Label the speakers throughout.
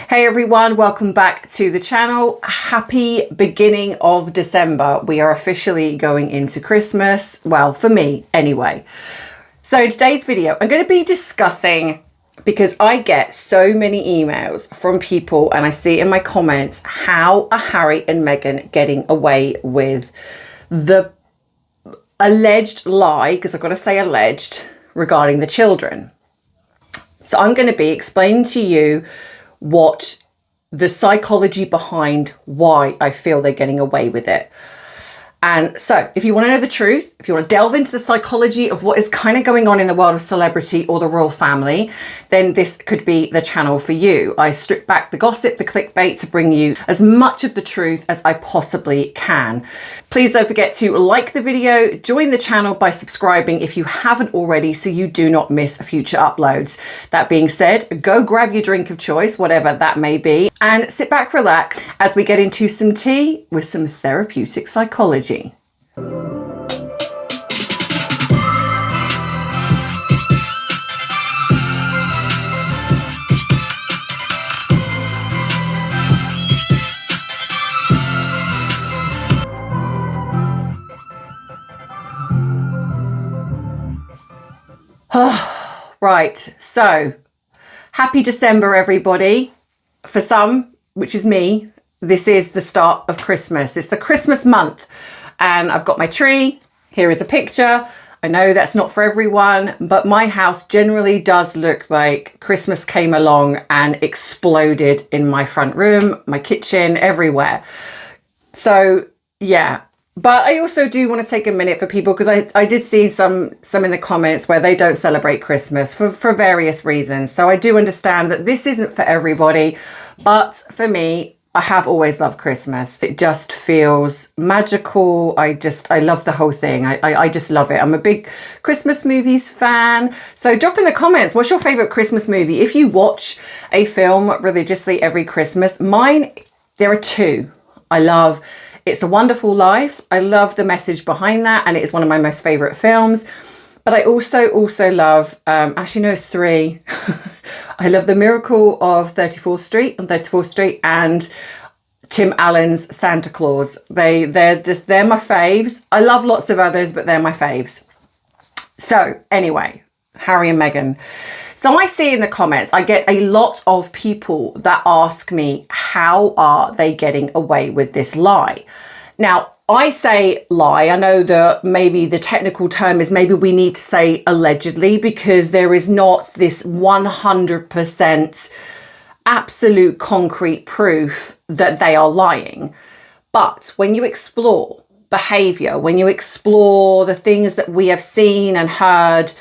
Speaker 1: Hey everyone, welcome back to the channel. Happy beginning of December. We are officially going into Christmas. Well, for me anyway. So in today's video, I'm going to be discussing, because I get so many emails from people and I see in my comments, how are Harry and Meghan getting away with the alleged lie, because I've got to say alleged, regarding the children. So I'm going to be explaining to you what the psychology behind why I feel they're getting away with it. And so if you want to know the truth, if you want to delve into the psychology of what is kind of going on in the world of celebrity or the royal family, then this could be the channel for you. I strip back the gossip, the clickbait, to bring you as much of the truth as I possibly can. Please don't forget to like the video, join the channel by subscribing if you haven't already, so you do not miss future uploads. That being said, go grab your drink of choice, whatever that may be, and sit back, relax, as we get into some tea with some therapeutic psychology. Right, so happy December, everybody. For some, which is me, this is the start of Christmas. It's the Christmas month, and I've got my tree. Here is a picture. I know that's not for everyone, but my house generally does look like Christmas came along and exploded in my front room, my kitchen, everywhere. So yeah. But I also do want to take a minute for people, because I did see some in the comments where they don't celebrate Christmas for various reasons. So I do understand that this isn't for everybody, but for me, I have always loved Christmas. It just feels magical. I love the whole thing. I just love it. I'm a big Christmas movies fan. So drop in the comments, what's your favorite Christmas movie? If you watch a film religiously every Christmas, there are two. I love It's a Wonderful Life. I love the message behind that, and it is one of my most favorite films. But I also love, actually no, it's three. I love The Miracle of 34th Street on 34th Street and Tim Allen's Santa Claus. They're my faves. I love lots of others, but they're my faves. So anyway, Harry and Meghan. So I see in the comments, I get a lot of people that ask me, how are they getting away with this lie? Now, I say lie. I know that maybe the technical term is, maybe we need to say allegedly, because there is not this 100% absolute concrete proof that they are lying. But when you explore behavior, when you explore the things that we have seen and heard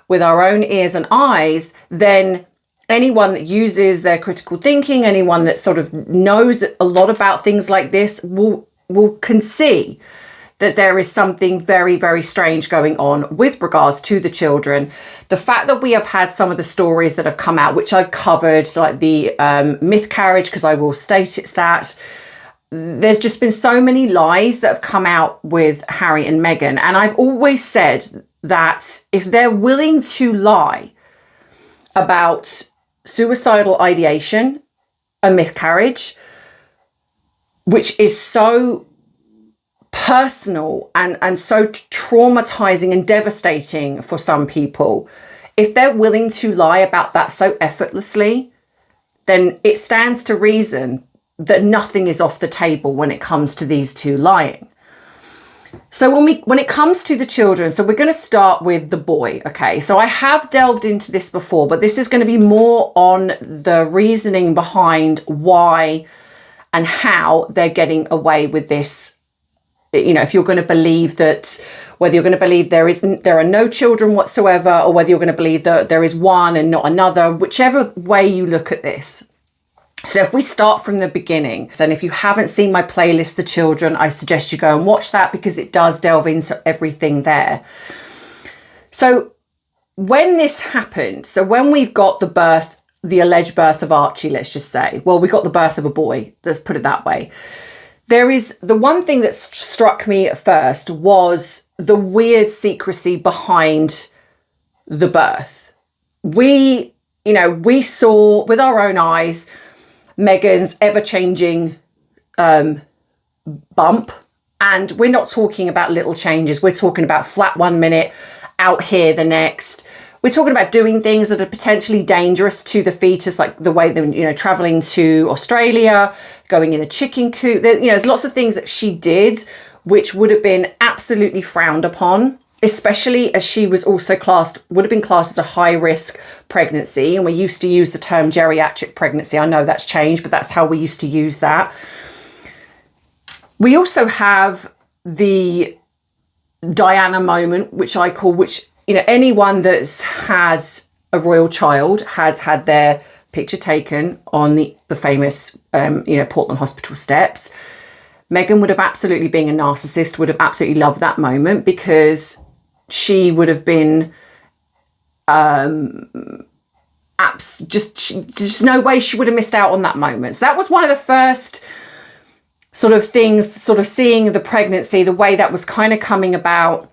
Speaker 1: with our own ears and eyes, then anyone that uses their critical thinking, anyone that sort of knows a lot about things like this can see that there is something very, very strange going on with regards to the children. The fact that we have had some of the stories that have come out, which I've covered, like the mythcarriage, because I will state it's that. There's just been so many lies that have come out with Harry and Meghan. And I've always said that if they're willing to lie about suicidal ideation, a miscarriage, which is so personal and so traumatizing and devastating for some people, if they're willing to lie about that so effortlessly, then it stands to reason that nothing is off the table when it comes to these two lying. So when it comes to the children, so we're going to start with the boy. Okay, so I have delved into this before, but this is going to be more on the reasoning behind why and how they're getting away with this. You know, if you're going to believe that, whether you're going to believe there are no children whatsoever, or whether you're going to believe that there is one and not another, whichever way you look at this. So if we start from the beginning, and if you haven't seen my playlist, The Children, I suggest you go and watch that, because it does delve into everything there. So when this happened, so when we've got the alleged birth of Archie, let's just say, well, we got the birth of a boy, let's put it that way. There is the one thing that struck me at first was the weird secrecy behind the birth. We saw with our own eyes Meghan's ever-changing bump. And we're not talking about little changes. We're talking about flat 1 minute, out here the next. We're talking about doing things that are potentially dangerous to the fetus, like the way that, you know, traveling to Australia, going in a chicken coop. You know, there's lots of things that she did which would have been absolutely frowned upon, especially as she was also would have been classed as a high risk pregnancy. And we used to use the term geriatric pregnancy. I know that's changed, but that's how we used to use that. We also have the Diana moment, which I call, you know, anyone that's had a royal child has had their picture taken on the famous, you know, Portland Hospital steps. Meghan would have absolutely, being a narcissist, would have absolutely loved that moment, because she would have been, just no way she would have missed out on that moment. So that was one of the first sort of things, sort of seeing the pregnancy, the way that was kind of coming about.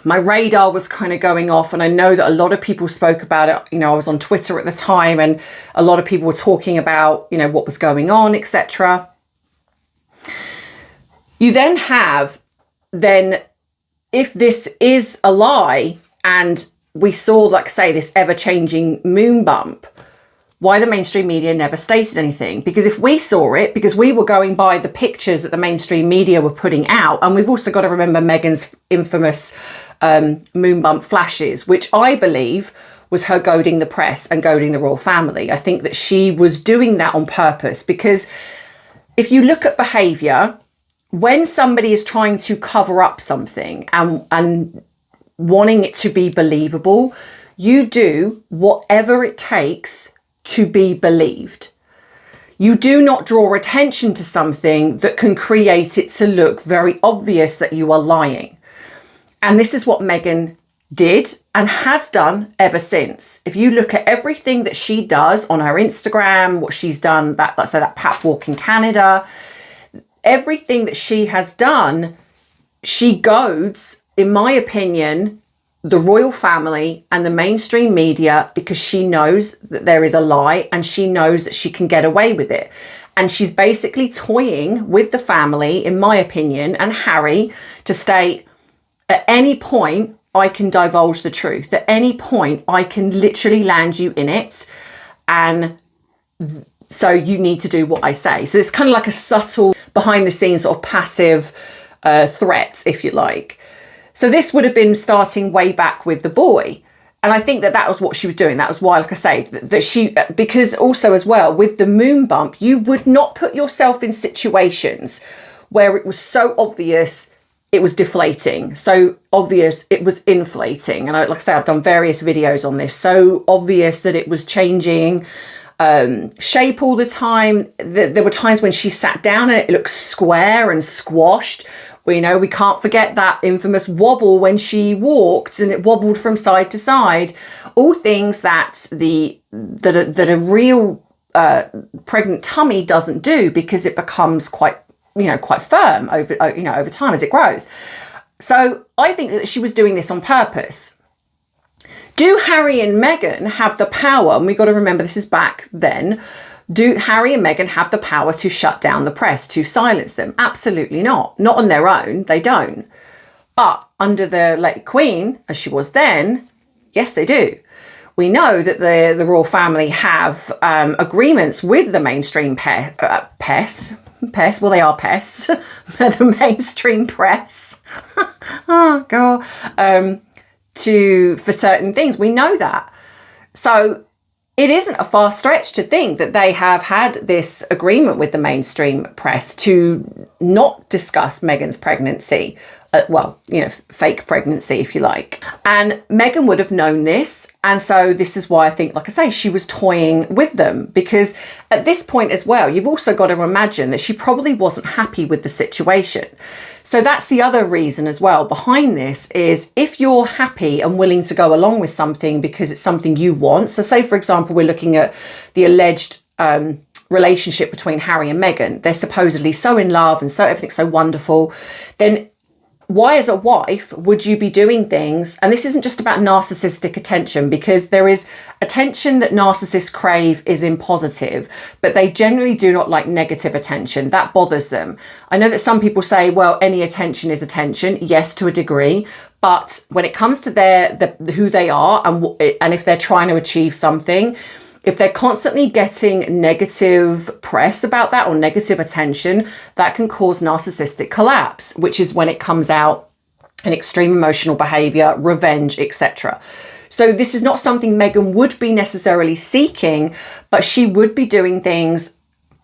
Speaker 1: My radar was kind of going off, and I know that a lot of people spoke about it. You know, I was on Twitter at the time, and a lot of people were talking about, you know, what was going on, etc. You then have, if this is a lie, and we saw, like I say, this ever-changing moon bump, why the mainstream media never stated anything? Because if we saw it, because we were going by the pictures that the mainstream media were putting out, and we've also got to remember Meghan's infamous moon bump flashes, which I believe was her goading the press and goading the royal family. I think that she was doing that on purpose, because if you look at behaviour, when somebody is trying to cover up something and wanting it to be believable, you do whatever it takes to be believed. You do not draw attention to something that can create it to look very obvious that you are lying. And this is what Meghan did and has done ever since. If you look at everything that she does on her Instagram, what she's done, let's say that pap walk in Canada, everything that she has done, she goads, in my opinion, the royal family and the mainstream media, because she knows that there is a lie and she knows that she can get away with it. And she's basically toying with the family, in my opinion, and Harry, to state, at any point I can divulge the truth. At any point I can literally land you in it. And so you need to do what I say. So it's kind of like a subtle behind the scenes sort of passive threat, if you like. So this would have been starting way back with the boy. And I think that that was what she was doing. That was why, like I say, that she, because also as well with the moon bump, you would not put yourself in situations where it was so obvious it was deflating, so obvious it was inflating. And like I say, I've done various videos on this. So obvious that it was changing shape all the time. There were times when she sat down and it looked square and squashed. We know, we can't forget that infamous wobble when she walked and it wobbled from side to side. All things that a real pregnant tummy doesn't do, because it becomes quite firm over time as it grows. So I think that she was doing this on purpose. Do Harry and Meghan have the power? And we've got to remember, this is back then. Do Harry and Meghan have the power to shut down the press, to silence them? Absolutely not. Not on their own, they don't. But under the late Queen, as she was then, yes, they do. We know that the royal family have agreements with the mainstream pests. Well, they are pests. The mainstream press. Oh, God. For certain things. We know that. So it isn't a far stretch to think that they have had this agreement with the mainstream press to not discuss Meghan's pregnancy. Fake pregnancy, if you like. And Meghan would have known this. And so this is why I think, like I say, she was toying with them. Because at this point as well, you've also got to imagine that she probably wasn't happy with the situation. So that's the other reason as well behind this, is if you're happy and willing to go along with something because it's something you want. So say, for example, we're looking at the alleged relationship between Harry and Meghan. They're supposedly so in love and so everything's so wonderful. Then why as a wife would you be doing things? And this isn't just about narcissistic attention, because there is attention that narcissists crave is in positive, but they generally do not like negative attention. That bothers them. I know that some people say, well, any attention is attention. Yes, to a degree. But when it comes to who they are and if they're trying to achieve something, if they're constantly getting negative press about that or negative attention, that can cause narcissistic collapse, which is when it comes out in extreme emotional behavior, revenge, etc. So this is not something Meghan would be necessarily seeking, but she would be doing things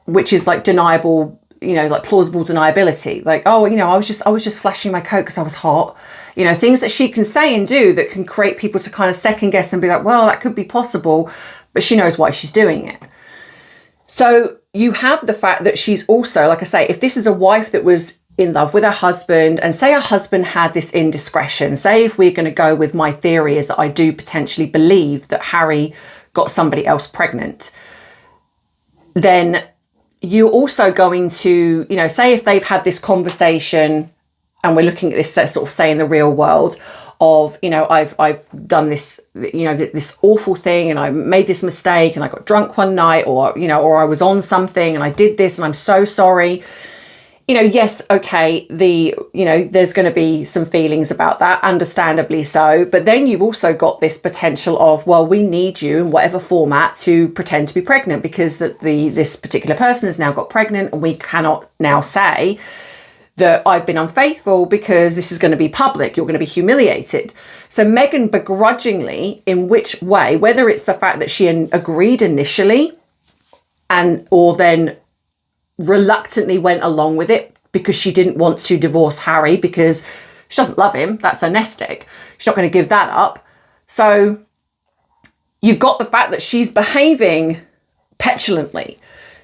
Speaker 1: which is like deniable, like plausible deniability. Like, oh, I was just flashing my coat because I was hot. Things that she can say and do that can create people to kind of second guess and be like, well, that could be possible. But she knows why she's doing it. So you have the fact that she's also, like I say, if this is a wife that was in love with her husband, and say her husband had this indiscretion, say if we're going to go with my theory is that I do potentially believe that Harry got somebody else pregnant, then you're also going to, say if they've had this conversation, and we're looking at this sort of say in the real world, of, I've done this, this awful thing, and I made this mistake, and I got drunk one night, or I was on something and I did this and I'm so sorry. Yes, okay, there's going to be some feelings about that, understandably so. But then you've also got this potential of, well, we need you in whatever format to pretend to be pregnant, because this particular person has now got pregnant, and we cannot now say that I've been unfaithful because this is going to be public. You're going to be humiliated. So Meghan begrudgingly, in which way, whether it's the fact that she agreed initially or then reluctantly went along with it because she didn't want to divorce Harry because she doesn't love him. That's her nest egg. She's not going to give that up. So you've got the fact that she's behaving petulantly.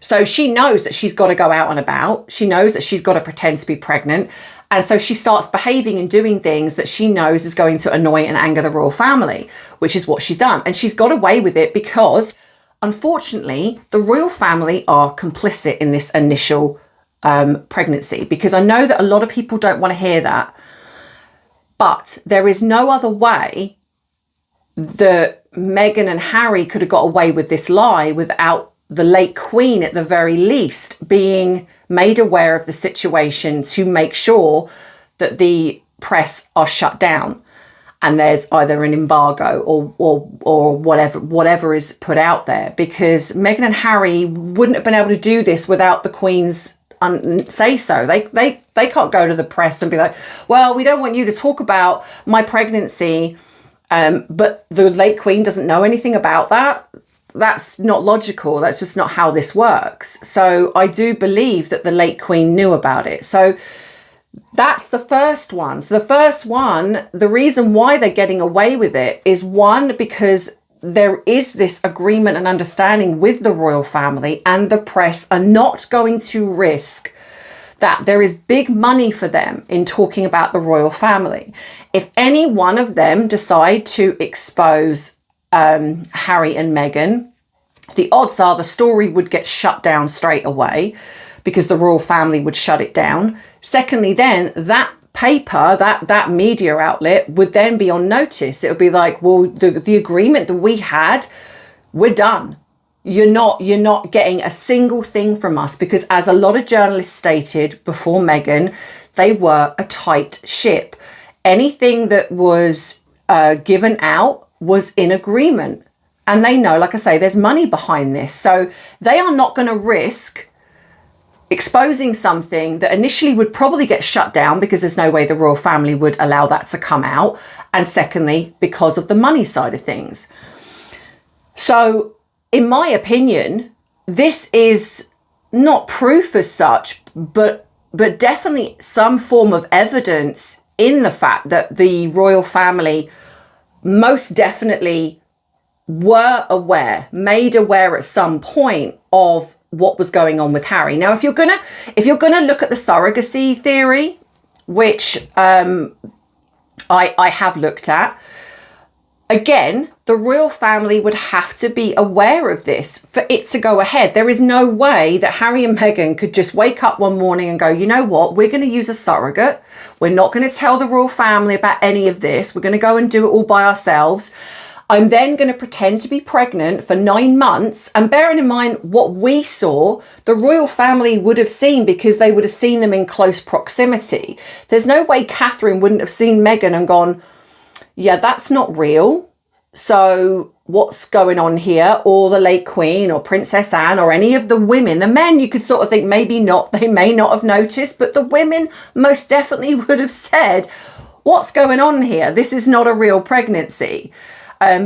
Speaker 1: So she knows that she's got to go out and about. She knows that she's got to pretend to be pregnant. And so she starts behaving and doing things that she knows is going to annoy and anger the royal family, which is what she's done. And she's got away with it because, unfortunately, the royal family are complicit in this initial pregnancy, because I know that a lot of people don't want to hear that. But there is no other way that Meghan and Harry could have got away with this lie without the late Queen, at the very least, being made aware of the situation to make sure that the press are shut down and there's either an embargo or whatever is put out there, because Meghan and Harry wouldn't have been able to do this without the Queen's say so. They can't go to the press and be like, well, we don't want you to talk about my pregnancy, but the late Queen doesn't know anything about that. That's not logical. That's just not how this works. So I do believe that the late Queen knew about it. So that's the first one. So the first one, the reason why they're getting away with it is, one, because there is this agreement and understanding with the royal family, and the press are not going to risk that. There is big money for them in talking about the royal family. If any one of them decide to expose Harry and Meghan, the odds are the story would get shut down straight away, because the royal family would shut it down. Secondly, then that paper, that media outlet would then be on notice. It would be like, well, the agreement that we had, we're done. You're not getting a single thing from us, because as a lot of journalists stated before Meghan, they were a tight ship. Anything that was given out was in agreement. And they know, like I say, there's money behind this. So they are not going to risk exposing something that initially would probably get shut down, because there's no way the royal family would allow that to come out. And secondly, because of the money side of things. So in my opinion, this is not proof as such, but definitely some form of evidence in the fact that the royal family most definitely were made aware at some point of what was going on with Harry. Now, if you're gonna look at the surrogacy theory, which I have looked at, Again, the royal family would have to be aware of this for it to go ahead. There is no way that Harry and Meghan could just wake up one morning and go, you know what, we're going to use a surrogate. We're not going to tell the royal family about any of this. We're going to go and do it all by ourselves. I'm then going to pretend to be pregnant for 9 months. And bearing in mind what we saw, the royal family would have seen, because they would have seen them in close proximity. There's no way Catherine wouldn't have seen Meghan and gone, yeah, that's not real. So what's going on here? Or the late Queen or Princess Anne or any of the women. The men, you could sort of think maybe not, they may not have noticed, but the women most definitely would have said, what's going on here? This is not a real pregnancy.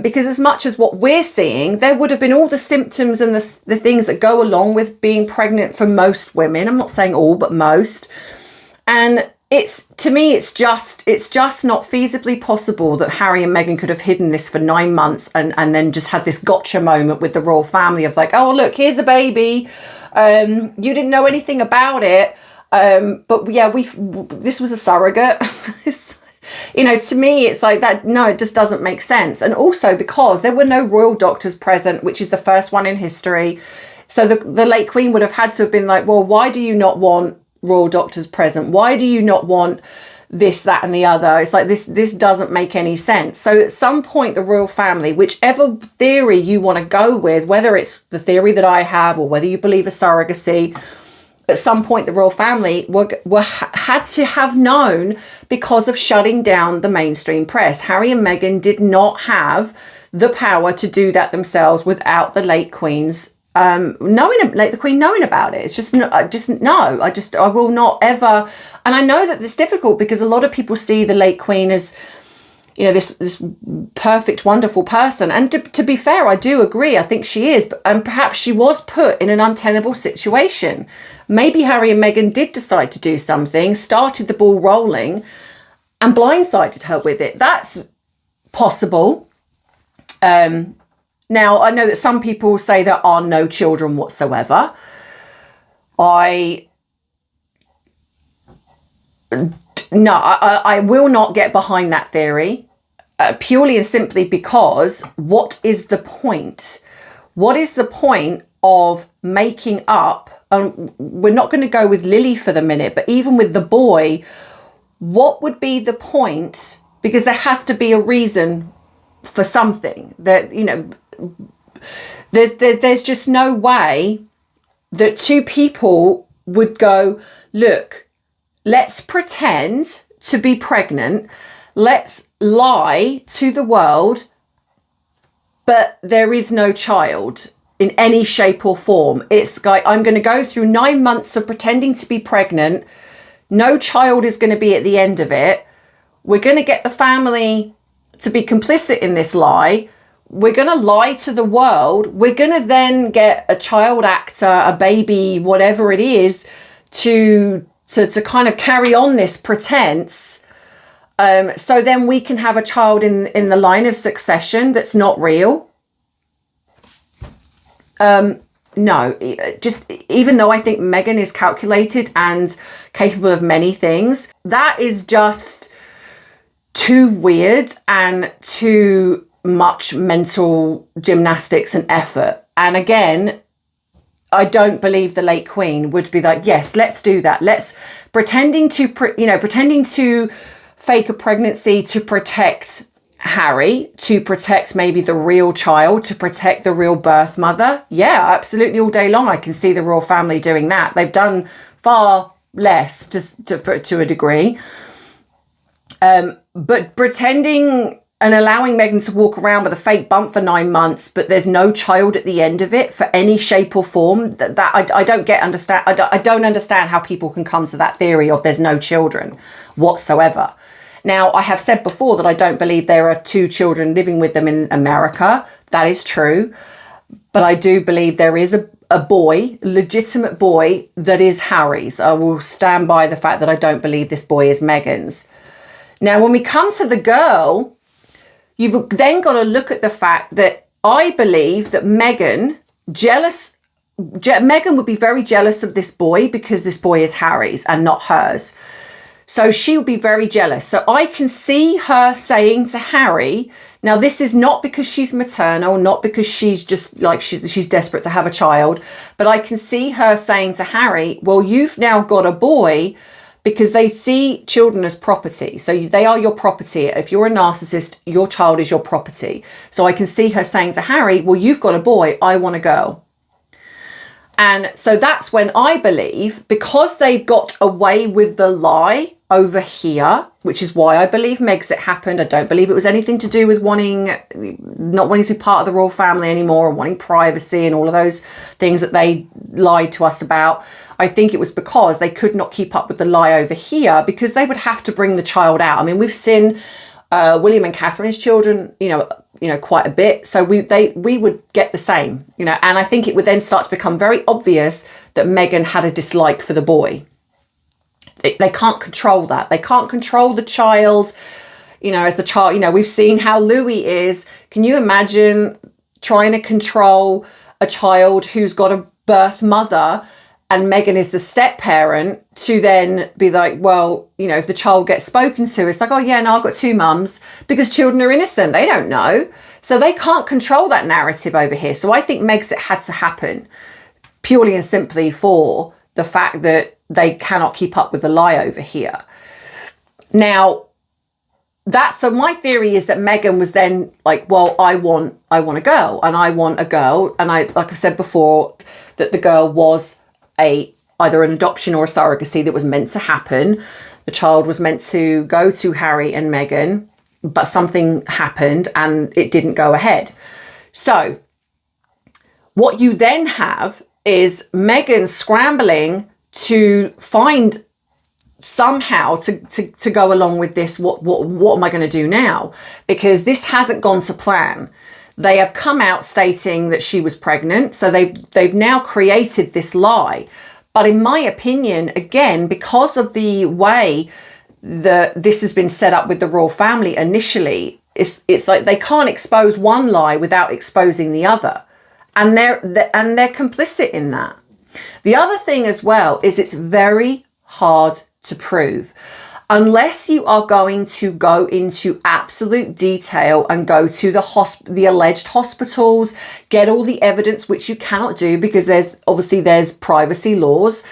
Speaker 1: Because as much as what we're seeing, there would have been all the symptoms and the things that go along with being pregnant for most women. I'm not saying all, but most. And to me, it's just not feasibly possible that Harry and Meghan could have hidden this for 9 months and then just had this gotcha moment with the royal family of like, oh, look, here's a baby. You didn't know anything about it. But yeah, this was a surrogate. You know, to me, it's like that. No, it just doesn't make sense. And also because there were no royal doctors present, which is the first one in history. So the late Queen would have had to have been like, well, why do you not want royal doctors present? Why do you not want this, that, and the other? It's like this doesn't make any sense. So at some point, the royal family, whichever theory you want to go with, whether it's the theory that I have or whether you believe a surrogacy, at some point the royal family had to have known because of shutting down the mainstream press. Harry and Meghan did not have the power to do that themselves without the late Queen's the Queen knowing about it. It's I will not ever. And I know that it's difficult because a lot of people see the late Queen as, you know, this perfect, wonderful person. And to be fair, I do agree. I think she is. And perhaps she was put in an untenable situation. Maybe Harry and Meghan did decide to do something, started the ball rolling, and blindsided her with it. That's possible. Now, I know that some people say there are no children whatsoever. I will not get behind that theory, purely and simply because what is the point? What is the point of making up? We're not going to go with Lily for the minute, but even with the boy, what would be the point? Because there has to be a reason for something that, you know, there's just no way that two people would go, look, let's pretend to be pregnant. Let's lie to the world, but there is no child in any shape or form. It's like, I'm going to go through 9 months of pretending to be pregnant. No child is going to be at the end of it. We're going to get the family to be complicit in this lie. We're going to lie to the world. We're going to then get a child actor, a baby, whatever it is, to kind of carry on this pretense. So then we can have a child in the line of succession that's not real. No, just even though I think Meghan is calculated and capable of many things, that is just too weird and too much mental gymnastics and effort. And again, I don't believe the late Queen would be like, yes, let's do that. Let's pretending to fake a pregnancy to protect Harry, to protect maybe the real child, to protect the real birth mother. Yeah, absolutely, all day long. I can see the royal family doing that. They've done far less to a degree. But pretending and allowing Meghan to walk around with a fake bump for 9 months, but there's no child at the end of it for any shape or form, I don't understand how people can come to that theory of there's no children whatsoever. Now, I have said before that I don't believe there are 2 children living with them in America. That is true. But I do believe there is a boy, legitimate boy, that is Harry's. I will stand by the fact that I don't believe this boy is Meghan's. Now, when we come to the girl, you've then got to look at the fact that I believe that Meghan would be very jealous of this boy because this boy is Harry's and not hers. So she would be very jealous. So I can see her saying to Harry, Now, this is not because she's maternal, not because she's just like she's desperate to have a child, but I can see her saying to Harry, well, you've now got a boy, because they see children as property. So they are your property. If you're a narcissist, your child is your property. So I can see her saying to Harry, well, you've got a boy, I want a girl. And so that's when I believe, because they got away with the lie over here, which is why I believe Megxit happened. I don't believe it was anything to do with not wanting to be part of the royal family anymore and wanting privacy and all of those things that they lied to us about. I think it was because they could not keep up with the lie over here, because they would have to bring the child out. I mean, we've seen William and Catherine's children, you know, quite a bit. So we would get the same, you know, and I think it would then start to become very obvious that Meghan had a dislike for the boy. They can't control that. They can't control the child, you know, as the child, you know, we've seen how Louis is. Can you imagine trying to control a child who's got a birth mother and Meghan is the step parent, to then be like, well, you know, if the child gets spoken to, it's like, oh yeah, no, I've got two mums, because children are innocent. They don't know. So they can't control that narrative over here. So I think Megxit had to happen purely and simply for the fact that they cannot keep up with the lie over here. Now, so my theory is that Meghan was then like, well, I want a girl, and I want a girl. And I, like I said before, that the girl was either an adoption or a surrogacy that was meant to happen. The child was meant to go to Harry and Meghan, but something happened and it didn't go ahead. So what you then have is Meghan scrambling to find somehow to go along with this. What am I going to do now? Because this hasn't gone to plan. They have come out stating that she was pregnant. So they've now created this lie. But in my opinion, again, because of the way that this has been set up with the royal family initially, it's like they can't expose one lie without exposing the other. And they're complicit in that. The other thing as well is it's very hard to prove. Unless you are going to go into absolute detail and go to the alleged hospitals, get all the evidence, which you cannot do because there's privacy laws.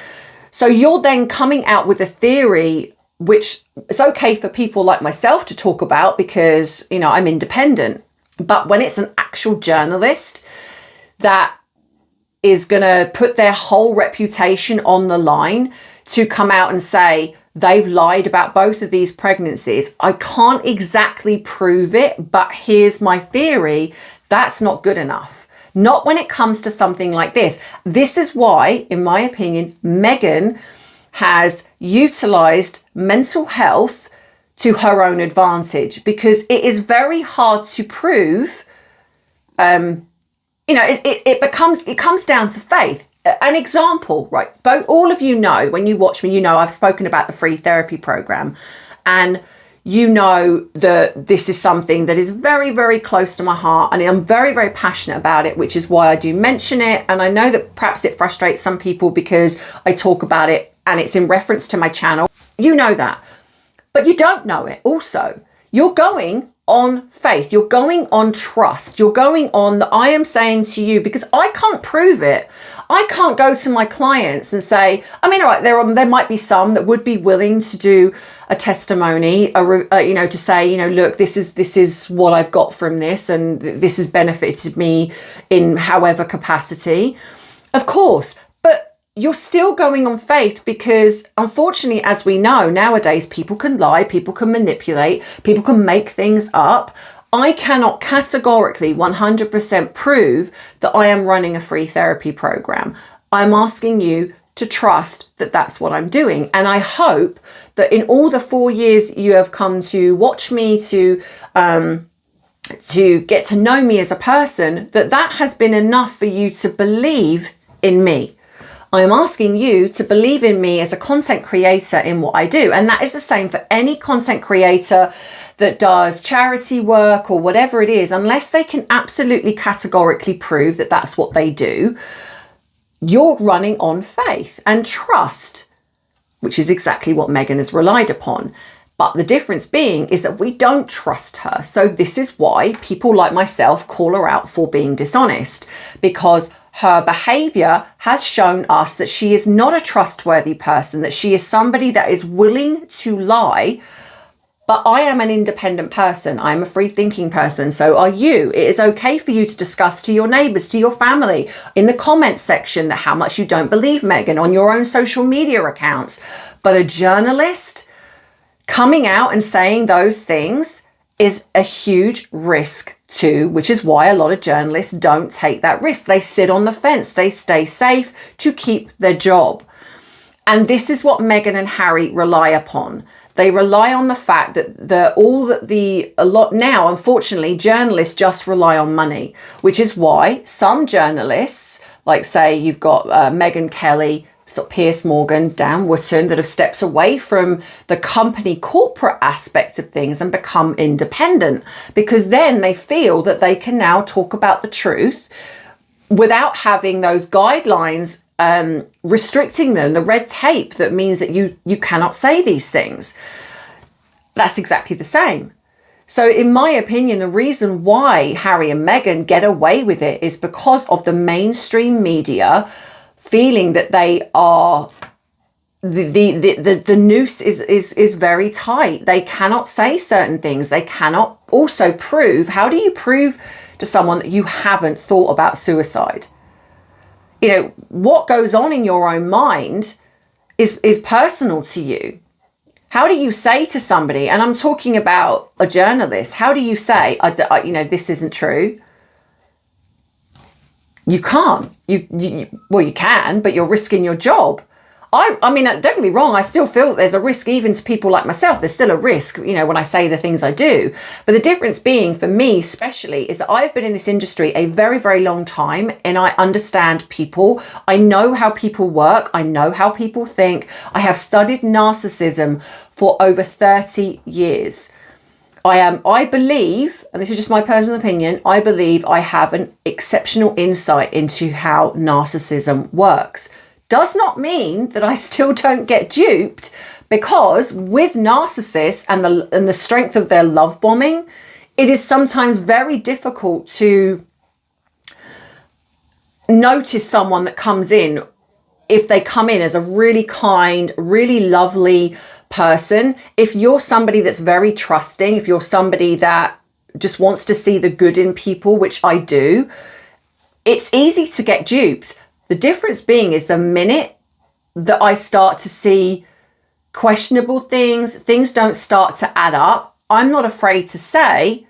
Speaker 1: So you're then coming out with a theory, which is okay for people like myself to talk about because, you know, I'm independent. But when it's an actual journalist that is going to put their whole reputation on the line to come out and say, they've lied about both of these pregnancies. I can't exactly prove it, but here's my theory. That's not good enough. Not when it comes to something like this. This is why, in my opinion, Meghan has utilized mental health to her own advantage, because it is very hard to prove. You know, it comes down to faith. An example, right? All of you know, when you watch me, you know I've spoken about the free therapy program, and you know that this is something that is very, very close to my heart, and I'm very, very passionate about it, which is why I do mention it. And I know that perhaps it frustrates some people because I talk about it and it's in reference to my channel. You know that, but you don't know it also. You're going on faith, you're going on trust, you're going on that I am saying to you, because I can't prove it. I can't go to my clients and say, I mean, all right, there might be some that would be willing to do a testimony, you know, to say, you know, look, this is what I've got from this, and this has benefited me in however capacity. Of course, but you're still going on faith, because unfortunately, as we know, nowadays, people can lie, people can manipulate, people can make things up. I cannot categorically 100% prove that I am running a free therapy program. I'm asking you to trust that that's what I'm doing. And I hope that in all the 4 years you have come to watch me, to get to know me as a person, that has been enough for you to believe in me. I am asking you to believe in me as a content creator in what I do. And that is the same for any content creator that does charity work or whatever it is. Unless they can absolutely categorically prove that that's what they do, you're running on faith and trust, which is exactly what Meghan has relied upon. But the difference being is that we don't trust her. So this is why people like myself call her out for being dishonest, because her behavior has shown us that she is not a trustworthy person, that she is somebody that is willing to lie. But I am an independent person. I'm a free thinking person. So are you. It is okay for you to discuss to your neighbours, to your family, in the comments section, that how much you don't believe Meghan on your own social media accounts. But a journalist coming out and saying those things is a huge risk too, which is why a lot of journalists don't take that risk. They sit on the fence. They stay safe to keep their job. And this is what Meghan and Harry rely upon. They rely on the fact that a lot now, unfortunately, journalists just rely on money, which is why some journalists, like say you've got Meghan Kelly, sort of Piers Morgan, Dan Wootton, that have stepped away from the company corporate aspect of things and become independent, because then they feel that they can now talk about the truth without having those guidelines restricting them, the red tape that means that you cannot say these things. That's exactly the same. So in my opinion, the reason why Harry and Meghan get away with it is because of the mainstream media feeling that they are the noose is very tight. They cannot say certain things. They cannot also prove. How do you prove to someone that you haven't thought about suicide? You know, what goes on in your own mind is personal to you. How do you say to somebody, and I'm talking about a journalist, how do you say, this isn't true? You can't. Well, you can, but you're risking your job. I mean, don't get me wrong, I still feel that there's a risk even to people like myself. There's still a risk, when I say the things I do. But the difference being, for me especially, is that I've been in this industry a very, very long time, and I understand people. I know how people work. I know how people think. I have studied narcissism for over 30 years. I believe, and this is just my personal opinion, I believe I have an exceptional insight into how narcissism works. Does not mean that I still don't get duped, because with narcissists and the strength of their love bombing, it is sometimes very difficult to notice someone that comes in, if they come in as a really kind, really lovely person. If you're somebody that's very trusting, if you're somebody that just wants to see the good in people, which I do, it's easy to get duped. The difference being is the minute that I start to see questionable things don't start to add up, I'm not afraid to say,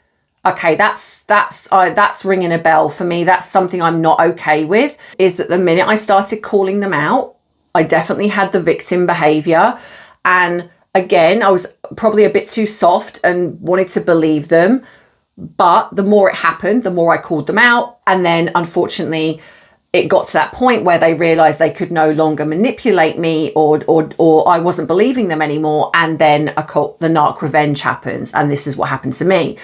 Speaker 1: okay, that's ringing a bell for me. That's something I'm not okay with. Is that the minute I started calling them out, I definitely had the victim behavior. And again, I was probably a bit too soft and wanted to believe them. But the more it happened, the more I called them out. And then unfortunately, it got to that point where they realized they could no longer manipulate me, or I wasn't believing them anymore. And then the narc revenge happens. And this is what happened to me.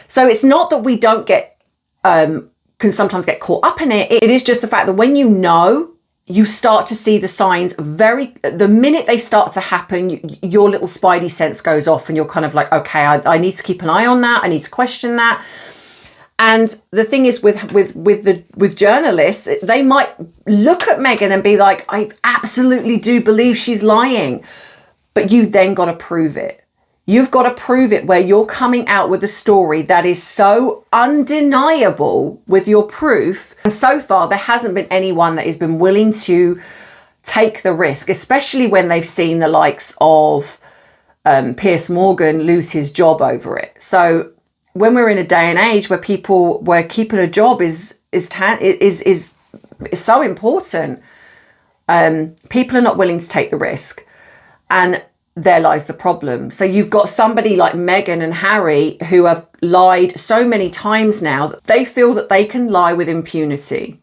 Speaker 1: So it's not that we don't can sometimes get caught up in it. It is just the fact that when you start to see the signs the minute they start to happen, your little spidey sense goes off and you're kind of like, okay, I need to keep an eye on that. I need to question that. And the thing is with journalists, they might look at Meghan and be like, I absolutely do believe she's lying. But you then got to prove it. You've got to prove it where you're coming out with a story that is so undeniable with your proof. And so far, there hasn't been anyone that has been willing to take the risk, especially when they've seen the likes of Piers Morgan lose his job over it. So when we're in a day and age where keeping a job is so important, people are not willing to take the risk. And there lies the problem. So you've got somebody like Meghan and Harry who have lied so many times now that they feel that they can lie with impunity.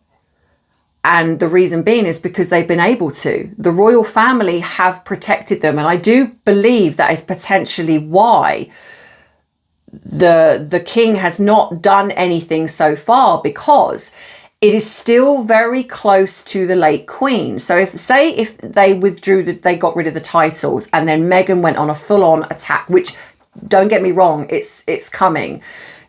Speaker 1: And the reason being is because they've been able to. The royal family have protected them. And I do believe that is potentially why the king has not done anything so far, because it is still very close to the late Queen. So if they withdrew, they got rid of the titles, and then Meghan went on a full-on attack, which, don't get me wrong, it's coming.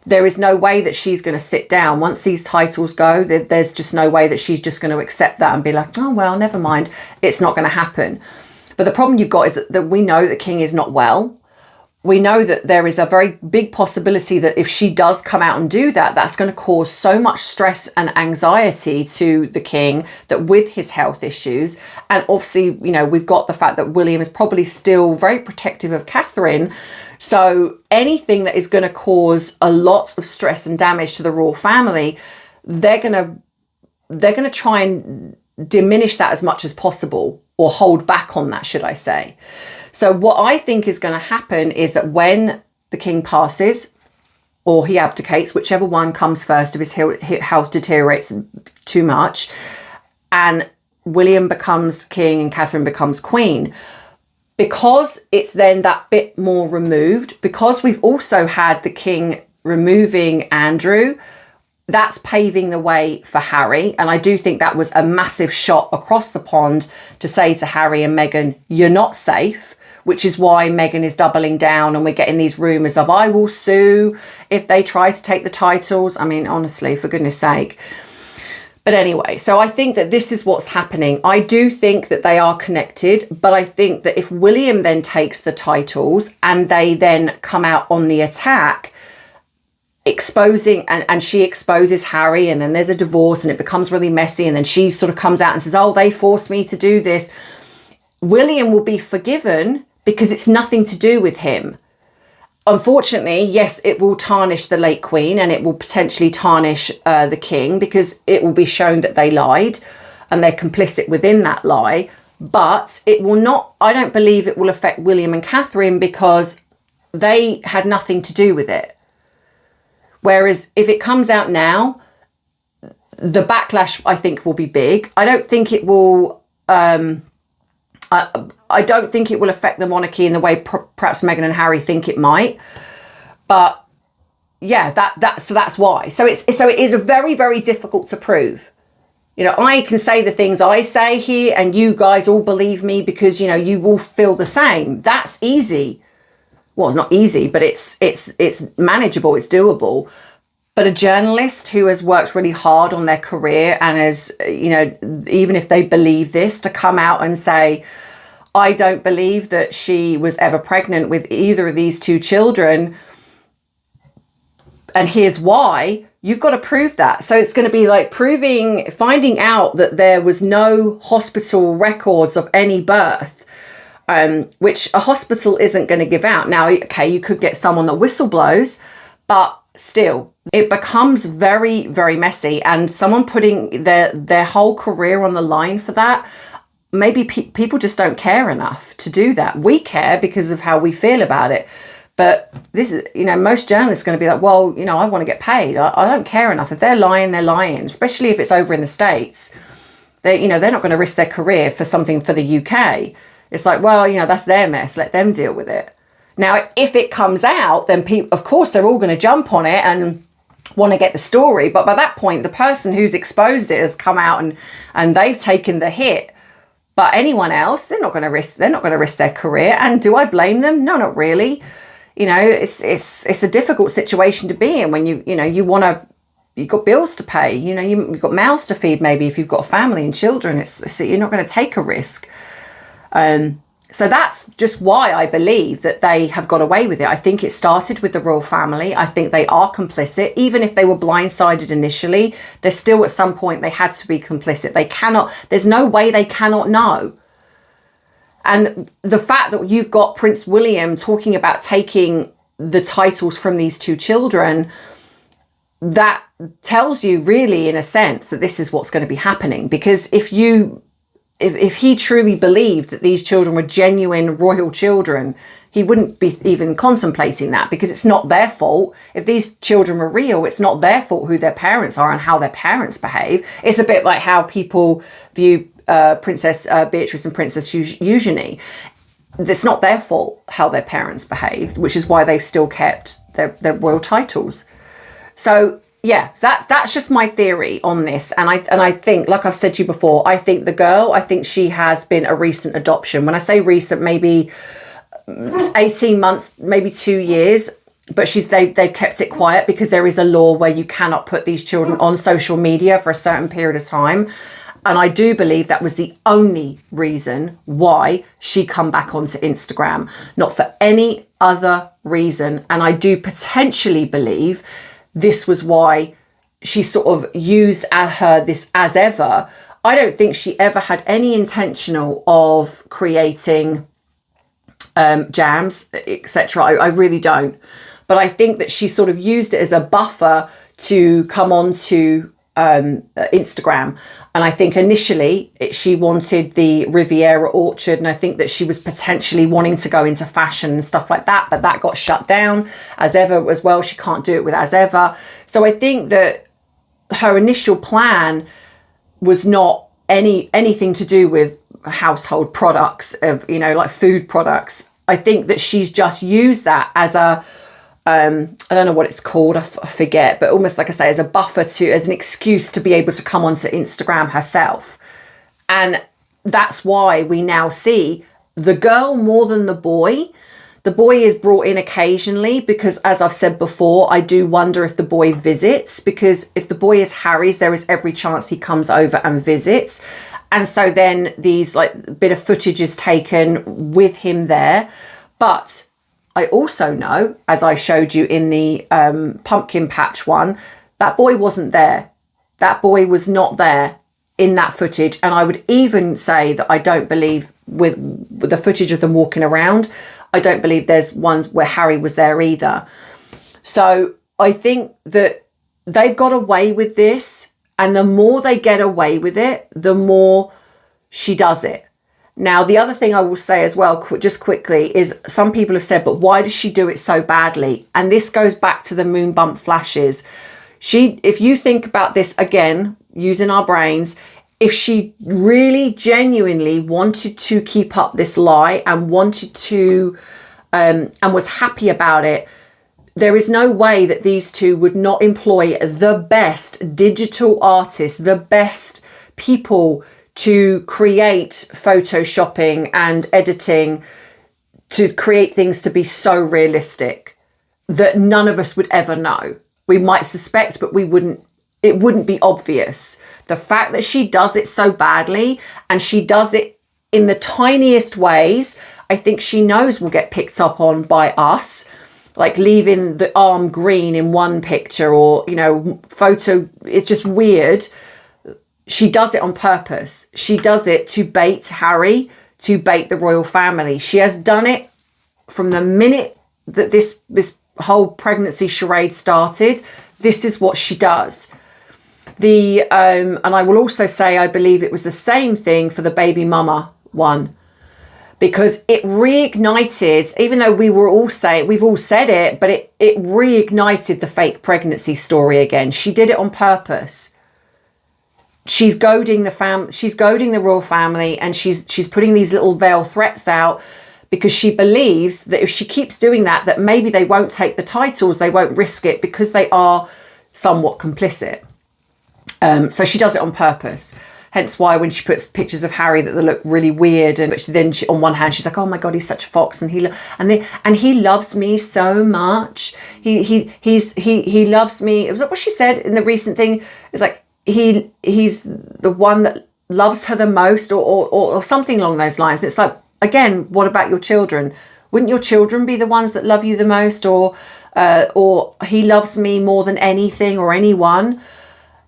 Speaker 1: There is no way that she's going to sit down. Once these titles go, there's just no way that she's just going to accept that and be like, oh, well, never mind. It's not going to happen. But the problem you've got is that we know the King is not well. We know that there is a very big possibility that if she does come out and do that, that's going to cause so much stress and anxiety to the King, that with his health issues, and obviously, you know, we've got the fact that William is probably still very protective of Catherine. So anything that is going to cause a lot of stress and damage to the royal family, they're going to try and diminish that as much as possible, or hold back on that, should I say. So what I think is going to happen is that when the King passes, or he abdicates, whichever one comes first, if his health deteriorates too much, and William becomes King and Catherine becomes Queen, because it's then that bit more removed, because we've also had the King removing Andrew, that's paving the way for Harry. And I do think that was a massive shot across the pond to say to Harry and Meghan, you're not safe, which is why Meghan is doubling down, and we're getting these rumours of, I will sue if they try to take the titles. I mean, honestly, for goodness sake. But anyway, so I think that this is what's happening. I do think that they are connected, but I think that if William then takes the titles and they then come out on the attack, exposing, and she exposes Harry, and then there's a divorce and it becomes really messy, and then she sort of comes out and says, oh, they forced me to do this. William will be forgiven because it's nothing to do with him. Unfortunately, yes, it will tarnish the late Queen, and it will potentially tarnish the King, because it will be shown that they lied and they're complicit within that lie. But it will not, I don't believe it will affect William and Catherine, because they had nothing to do with it. Whereas if it comes out now, the backlash, I think, will be big. I don't think it will, I don't think it will affect the monarchy in the way perhaps Meghan and Harry think it might. But yeah, so that's why. So it is a very, very difficult to prove. You know, I can say the things I say here and you guys all believe me because, you know, you all feel the same. That's easy. Well, it's not easy, but it's manageable, it's doable. But a journalist who has worked really hard on their career and has, you know, even if they believe this, to come out and say, I don't believe that she was ever pregnant with either of these two children, and here's why, you've got to prove that. So it's going to be like finding out that there was no hospital records of any birth, which a hospital isn't going to give out. Now, okay, you could get someone that whistleblowers, but still, it becomes very, very messy. And someone putting their whole career on the line for that, maybe people just don't care enough to do that. We care because of how we feel about it. But this is, you know, most journalists are going to be like, well, you know, I want to get paid. I don't care enough. If they're lying, they're lying, especially if it's over in the States. They're not going to risk their career for something for the UK. It's like, well, you know, that's their mess. Let them deal with it. Now, if it comes out, then people, of course, they're all going to jump on it and want to get the story. But by that point, the person who's exposed it has come out and they've taken the hit. But anyone else, they're not going to risk their career. And do I blame them? No, not really. You know, it's a difficult situation to be in when you've got bills to pay. You know, you've got mouths to feed. Maybe if you've got a family and children, you're not going to take a risk. So that's just why I believe that they have got away with it. I think it started with the royal family. I think they are complicit. Even if they were blindsided initially, there's still at some point they had to be complicit. There's no way they cannot know. And the fact that you've got Prince William talking about taking the titles from these two children, that tells you really, in a sense, that this is what's going to be happening. Because if he truly believed that these children were genuine royal children, he wouldn't be even contemplating that, because it's not their fault. If these children were real, it's not their fault who their parents are and how their parents behave. It's a bit like how people view Princess Beatrice and Princess Eugenie. It's not their fault how their parents behaved, which is why they've still kept their royal titles. So yeah, that's just my theory on this. And I think, like I've said to you before, I think the girl, I think she has been a recent adoption. When I say recent, maybe 18 months, maybe 2 years, but they've kept it quiet because there is a law where you cannot put these children on social media for a certain period of time. And I do believe that was the only reason why she come back onto Instagram, not for any other reason. And I do potentially believe this was why she sort of used this as ever. I don't think she ever had any intentional of creating jams, etc. I really don't. But I think that she sort of used it as a buffer to come on to Instagram. And I think initially she wanted the Riviera Orchard, and I think that she was potentially wanting to go into fashion and stuff like that, but that got shut down as ever as well. She can't do it with as ever. So I think that her initial plan was not anything to do with household products, of, you know, like food products. I think that she's just used that as a I don't know what it's called, I forget, but almost like I say, as a buffer as an excuse to be able to come onto Instagram herself. And that's why we now see the girl more than the boy. The boy is brought in occasionally because, as I've said before, I do wonder if the boy visits, because if the boy is Harry's, there is every chance he comes over and visits. And so then these like bit of footage is taken with him there. But I also know, as I showed you in the pumpkin patch one, that boy wasn't there. That boy was not there in that footage. And I would even say that I don't believe with the footage of them walking around, I don't believe there's ones where Harry was there either. So I think that they've got away with this. And the more they get away with it, the more she does it. Now, the other thing I will say as well, just quickly, is some people have said, but why does she do it so badly? And this goes back to the moon bump flashes. If you think about this again, using our brains, if she really genuinely wanted to keep up this lie and wanted to, and was happy about it, there is no way that these two would not employ the best digital artists, the best people to create photoshopping and editing, to create things to be so realistic that none of us would ever know. We might suspect, but it wouldn't be obvious. The fact that she does it so badly, and she does it in the tiniest ways, I think she knows will get picked up on by us, like leaving the arm green in one picture, or, you know, photo, it's just weird. She does it on purpose. She does it to bait Harry, to bait the royal family. She has done it from the minute that this whole pregnancy charade started. This is what she does. And I will also say, I believe it was the same thing for the baby mama one, because it reignited, even though we've all said it, but it reignited the fake pregnancy story again. She did it on purpose. She's goading the royal family, and she's putting these little veiled threats out because she believes that if she keeps doing that, that maybe they won't take the titles, they won't risk it because they are somewhat complicit. So she does it on purpose. Hence why when she puts pictures of Harry that look really weird, and then on one hand she's like, oh my God, he's such a fox, and he loves me so much. He loves me. It was what she said in the recent thing. It's like, he's the one that loves her the most, or something along those lines. And it's like, again, what about your children? Wouldn't your children be the ones that love you the most, or he loves me more than anything or anyone?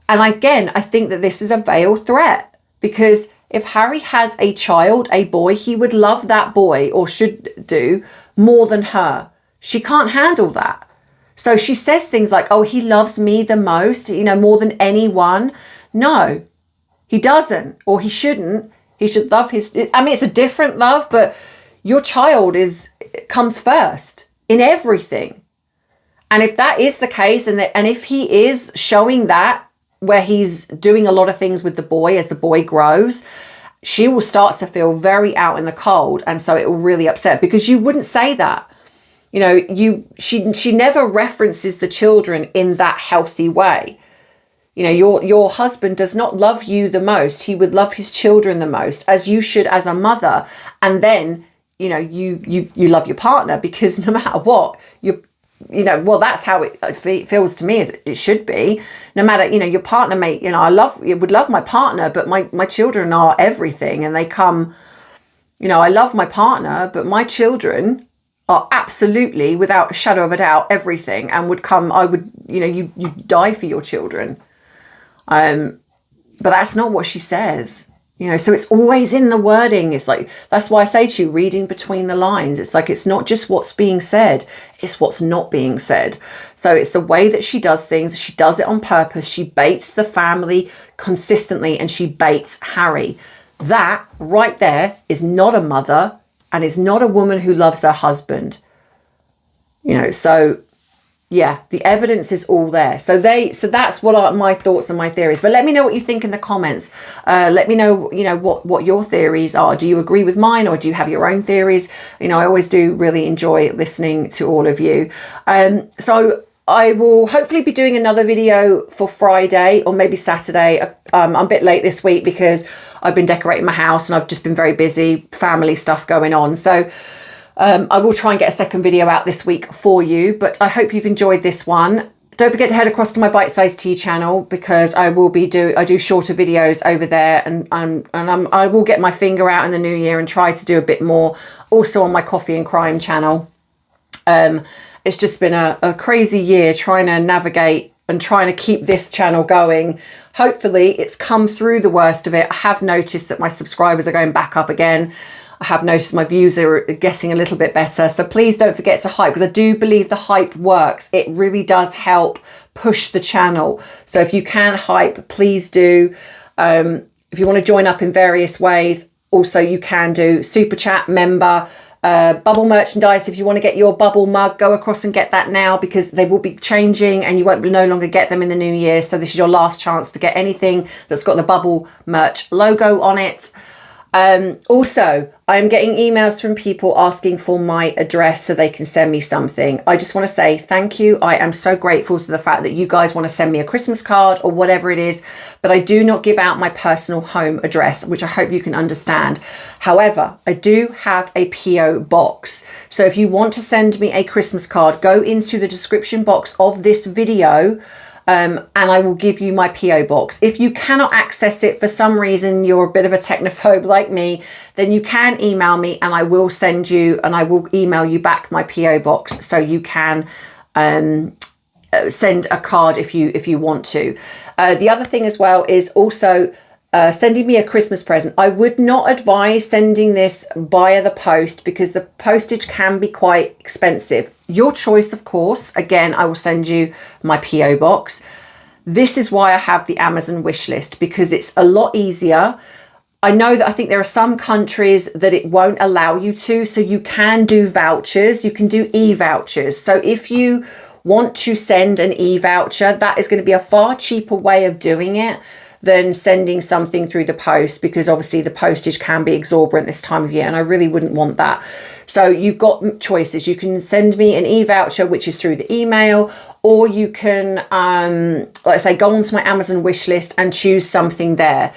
Speaker 1: And again, I think that this is a veiled threat, because if Harry has a child, a boy, he would love that boy, or should do, more than her. She can't handle that. So she says things like, oh, he loves me the most, you know, more than anyone. No, he doesn't, or he shouldn't. He should love it's a different love, but your child comes first in everything. And if that is the case, and if he is showing that, where he's doing a lot of things with the boy as the boy grows, she will start to feel very out in the cold. And so it will really upset, because you wouldn't say that. You know, she never references the children in that healthy way. You know, your husband does not love you the most. He would love his children the most, as you should as a mother. And then, you know, you love your partner, because no matter what, you know, well, that's how it feels to me, as it should be. No matter, you know, your partner may, you know, I would love my partner, but my children are everything, and they come, you know, I love my partner, but my children are absolutely, without a shadow of a doubt, everything, and would come, I would, you know, you die for your children. But that's not what she says, you know, so it's always in the wording. It's like, that's why I say to you, reading between the lines. It's like, it's not just what's being said, it's what's not being said. So it's the way that she does things. She does it on purpose. She baits the family consistently, and she baits Harry. That right there is not a mother, and is not a woman who loves her husband. You know, so yeah, the evidence is all there. So that's what are my thoughts and my theories. But let me know what you think in the comments. Let me know, you know, what your theories are. Do you agree with mine, or do you have your own theories? You know, I always do really enjoy listening to all of you. So I will hopefully be doing another video for Friday or maybe Saturday. I'm a bit late this week because I've been decorating my house and I've just been very busy, family stuff going on. So I will try and get a second video out this week for you, but I hope you've enjoyed this one. Don't forget to head across to my Bite-Size Tea channel, because I do shorter videos over there, and I will get my finger out in the new year and try to do a bit more also on my Coffee and Crime channel. It's just been a crazy year trying to navigate and trying to keep this channel going. Hopefully it's come through the worst of it. I have noticed that my subscribers are going back up again. I have noticed my views are getting a little bit better. So please don't forget to hype, because I do believe the hype works. It really does help push the channel. So if you can hype, please do. If you want to join up in various ways, also you can do super chat, member, bubble merchandise. If you want to get your bubble mug, go across and get that now, because they will be changing and you won't no longer get them in the new year. So this is your last chance to get anything that's got the bubble merch logo on it. Also, I'm getting emails from people asking for my address so they can send me something. I just want to say thank you. I am so grateful to the fact that you guys want to send me a Christmas card or whatever it is, but I do not give out my personal home address, which I hope you can understand. However, I do have a PO box. So if you want to send me a Christmas card, go into the description box of this video, and I will give you my PO box. If you cannot access it for some reason, you're a bit of a technophobe like me, then you can email me and I will send you, and I will email you back my PO box, so you can send a card if you want to. The other thing as well is also sending me a Christmas present. I would not advise sending this via the post, because the postage can be quite expensive. Your choice, of course. Again, I will send you my PO box. This is why I have the Amazon wish list, because it's a lot easier. I know that I think there are some countries that it won't allow you to, so you can do vouchers, you can do e-vouchers. So if you want to send an e-voucher, that is going to be a far cheaper way of doing it than sending something through the post, because obviously the postage can be exorbitant this time of year, and I really wouldn't want that. So you've got choices. You can send me an e-voucher, which is through the email, or you can, like I say, go onto my Amazon wish list and choose something there.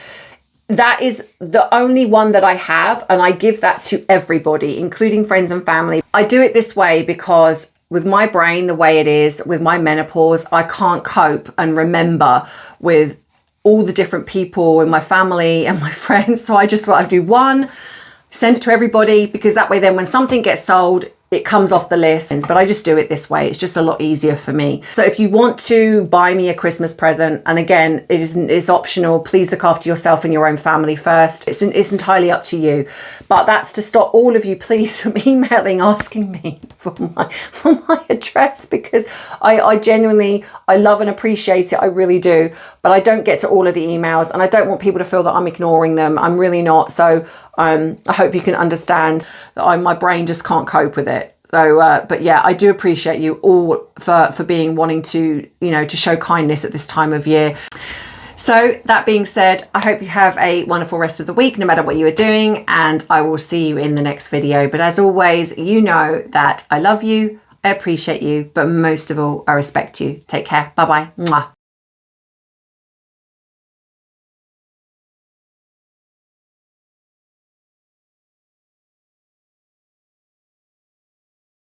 Speaker 1: That is the only one that I have, and I give that to everybody, including friends and family. I do it this way because with my brain the way it is, with my menopause, I can't cope and remember with all the different people in my family and my friends. So I just thought I'd do one, send it to everybody, because that way then when something gets sold, it comes off the list. But I just do it this way. It's just a lot easier for me. So if you want to buy me a Christmas present, and again, it's optional, please look after yourself and your own family first. It's entirely up to you. But that's to stop all of you, please, from emailing asking me for my address, because I genuinely, I love and appreciate it. I really do. But I don't get to all of the emails, and I don't want people to feel that I'm ignoring them. I'm really not. So I hope you can understand that my brain just can't cope with it. So, but yeah, I do appreciate you all for wanting to, you know, to show kindness at this time of year. So that being said, I hope you have a wonderful rest of the week, no matter what you are doing, and I will see you in the next video. But as always, you know that I love you, I appreciate you, but most of all, I respect you. Take care. Bye-bye. Mwah.